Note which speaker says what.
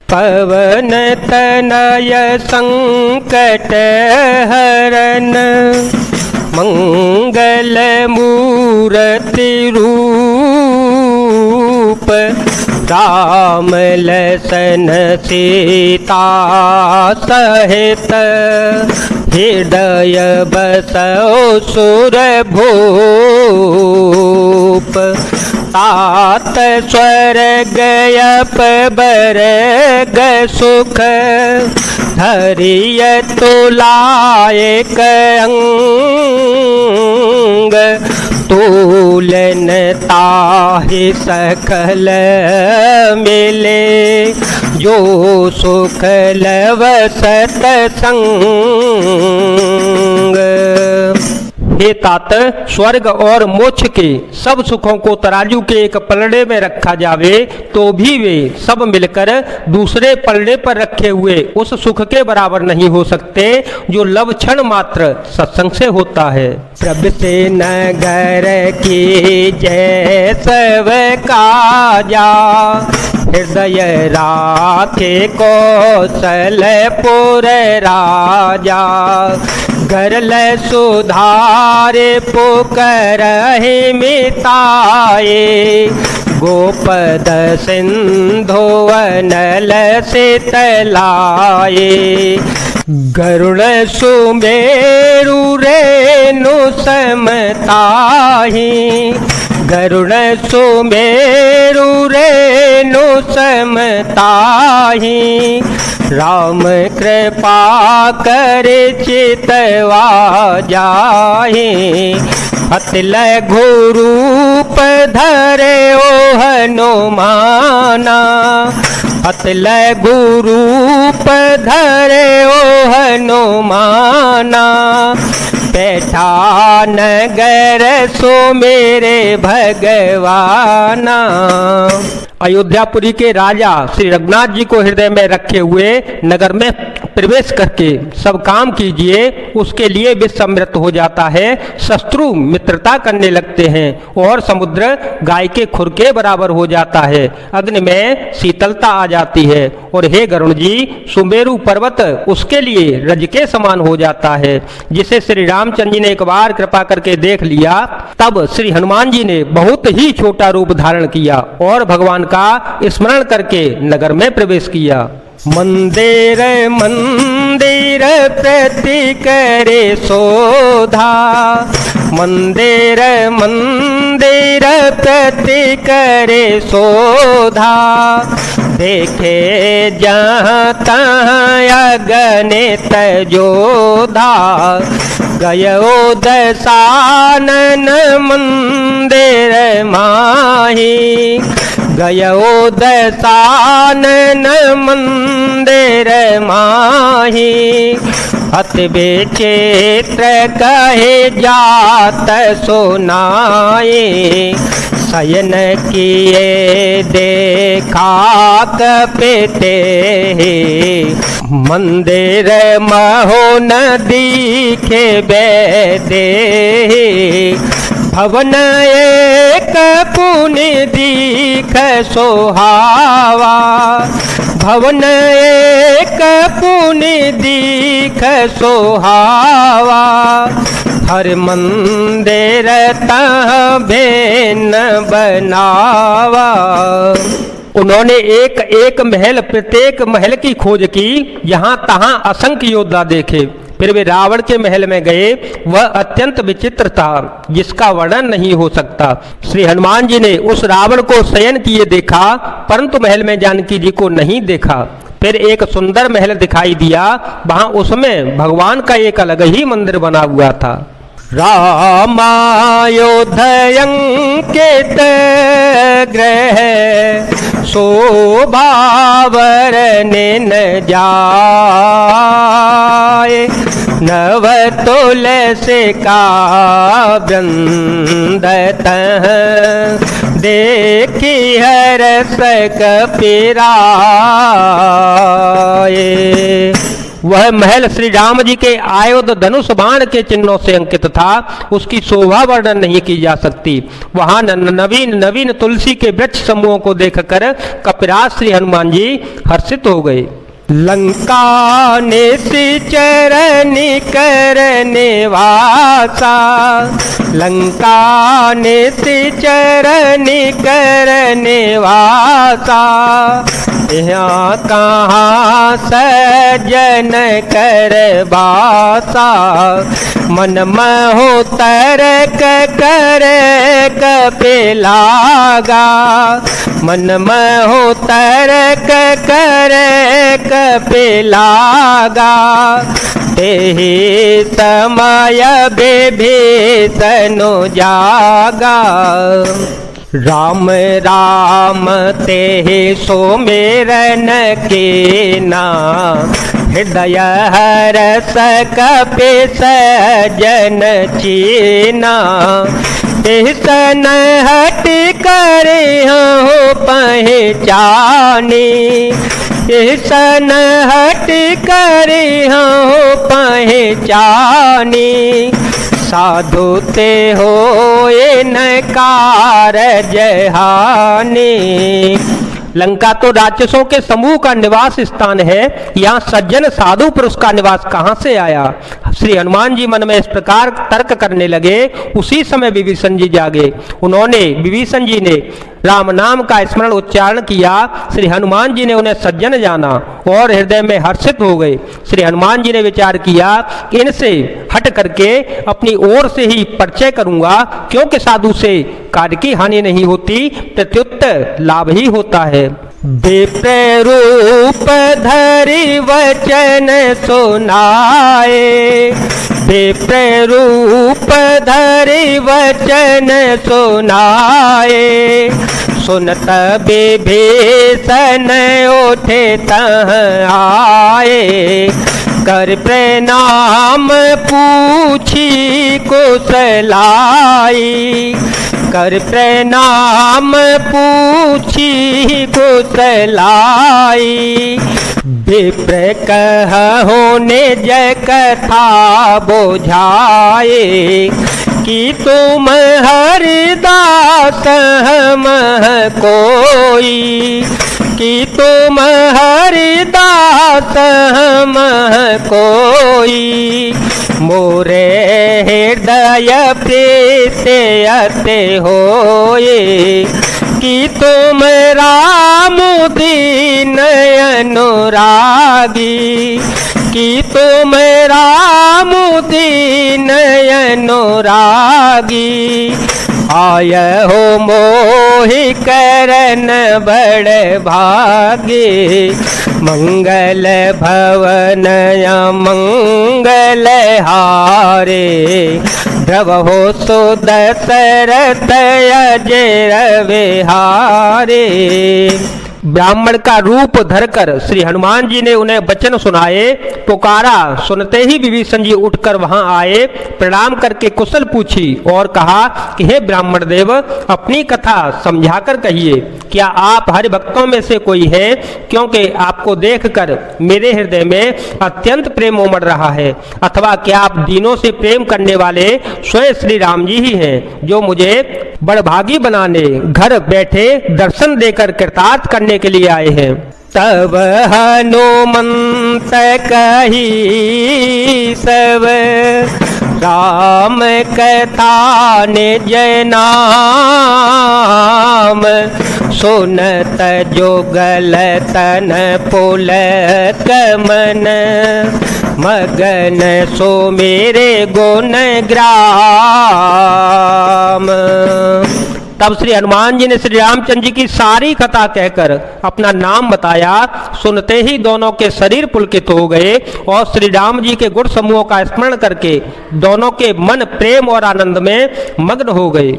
Speaker 1: पवन तनय संकट हरन मंगल मूर्ति रूप राम लसन सीता सहित हृदय बसौ सुर भूप तात स्वर्ग अपबरग सुख धरिय तुलायक अंग तूलन ताहि सकल मिले जो सुख लव सतसंग। हे तात, स्वर्ग और मोक्ष के सब सुखों को तराजू के एक पलड़े में रखा जावे तो भी वे सब मिलकर दूसरे पलड़े पर रखे हुए उस सुख के बराबर नहीं हो सकते जो लव क्षण मात्र सत्संग से होता है। प्रभु से नगर की जय सब काजा हृदय राखे कौशलपुर राजा गरल सुधारे पुकरहि मिताए गोपद सिंधु अनल शीतलाए गरुड़ सुमेरु रेणु समताहि गरुड़ सुमेरु रेणु समताहि राम कृपा कर चितवा जाहि अत लघु रूप धरे ओ हनुमाना अत लघु रूप धरे ओ हनुमाना बैठा नगर सो मेरे भगवाना। अयोध्यापुरी के राजा श्री रघुनाथ जी को हृदय में रखे हुए नगर में प्रवेश करके सब काम कीजिए, उसके लिए विश्वामित्र हो जाता है, शत्रु मित्रता करने लगते हैं और समुद्र गाय के खुर के बराबर हो जाता है, अग्नि में शीतलता आ जाती है और हे गरुण जी सुमेरु पर्वत उसके लिए रज के समान हो जाता है। जिसे श्री रामचंद्र जी ने एक बार कृपा करके देख लिया तब श्री हनुमान जी ने बहुत ही छोटा रूप धारण किया और भगवान का स्मरण करके नगर में प्रवेश किया। मंदिर मंदिर प्रति करे शोधा मंदिर मंदिर प्रति करे शोधा देखे जहाँ तहाँ अगणित जोधा गयो दशानन मंदिर माही गयो दशानन मंदिर माही अति विचित्र कहे जात सुनाए शयन किए देखा कपिते मंदिर महो न दिखे बैदे भवन एक पुण्य दीख सोहावा भवन एक पुण्य दीख सोहावा हर मंदिर तह भेन बनावा। उन्होंने एक एक महल प्रत्येक महल की खोज की, यहाँ तहाँ असंख्य योद्धा देखे, फिर वे रावण के महल में गए। वह अत्यंत विचित्र था जिसका वर्णन नहीं हो सकता। श्री हनुमान जी ने उस रावण को शयन किए देखा परंतु महल में जानकी जी को नहीं देखा। फिर एक सुंदर महल दिखाई दिया, वहां उसमें भगवान का एक अलग ही मंदिर बना हुआ था। रामायोधयंकित ग्रह शोभावरनिन जाए नव तुलसी का वृंदतः देखी हरस कपिराए। वह महल श्री राम जी के आयुध धनुष बाण के चिन्हों से अंकित था। उसकी शोभा वर्णन नहीं की जा सकती। वहां नवीन नवीन तुलसी के वृक्ष समूहों को देखकर कपिराज श्री हनुमान जी हर्षित हो गए। लंका निश्चरनि करने वासा, लंका निश्चरनि करने वासा, यहाँ कहाँ सजन कर बासा, मन महो तरक कर कपिलागा, मन महो तरक कर कपिलागा, तेहि समय विभीषण जागा, राम राम तेहि सुमिरन कीना, हृदय हरष कपि सजन चीना, तिसन हट कर हो पहचानी, तिसन हट कर हो पहचानी, साधु ते होए न कारज हानि। लंका तो राक्षसों के समूह का निवास स्थान है, यहाँ सज्जन साधु पुरुष का निवास कहाँ से आया। श्री हनुमान जी मन में इस प्रकार तर्क करने लगे। उसी समय विभीषण जी जागे। उन्होंने विभीषण जी ने राम नाम का स्मरण उच्चारण किया। श्री हनुमान जी ने उन्हें सज्जन जाना और हृदय में हर्षित हो गए। श्री हनुमान जी ने विचार किया कि इनसे हट करके अपनी ओर से ही परिचय करूंगा, क्योंकि साधु से कार्य की हानि नहीं होती, प्रत्युत लाभ ही होता है। विप्र रूप धरि वचन सुनाए, विप्र रूप धरि वचन सुनाए, सुनत विभीषण उठे तह आए, कर प्रणाम पूछी कुशलाई, कर प्रणाम पूछी कुशलाई, विप्र कहु निज कथा बुझाए, कि तुम हरिदास हम कोई, कि तुम हरिदास हम कोई, मोरे हृदय प्रीत अति होए, कि तुम राम दीन अनुरागी, कि तुम राम दीन अनुरागी, आय हो मोहि करन बड़ भागे, मंगल भवन मंगल हारे, द्रवहो सुदशरथ अजर विहारे। ब्राह्मण का रूप धरकर श्री हनुमान जी ने उन्हें वचन सुनाए। पुकारा सुनते ही विभीषण जी उठकर वहां आए, प्रणाम करके कुशल पूछी और कहा कि हे ब्राह्मण देव, अपनी कथा समझाकर कहिए। क्या आप हरि भक्तों में से कोई है? क्योंकि आपको देखकर मेरे हृदय में अत्यंत प्रेम उमड़ रहा है। अथवा क्या आप दीनों से प्रेम करने वाले स्वयं श्री राम जी ही हैं, जो मुझे बड़भागी बनाने घर बैठे दर्शन देकर कृतार्थ करने के लिए आए हैं। तब हनुमंत कही सब राम कथा निज नाम, सुनत जोगल तन पुलक मन, मगन सो मेरे गुण ग्राम। तब श्री हनुमान जी ने श्री रामचंद्र जी की सारी कथा कहकर अपना नाम बताया। सुनते ही दोनों के शरीर पुलकित हो गए और श्री राम जी के गुण समूहों का स्मरण करके दोनों के मन प्रेम और आनंद में मग्न हो गए।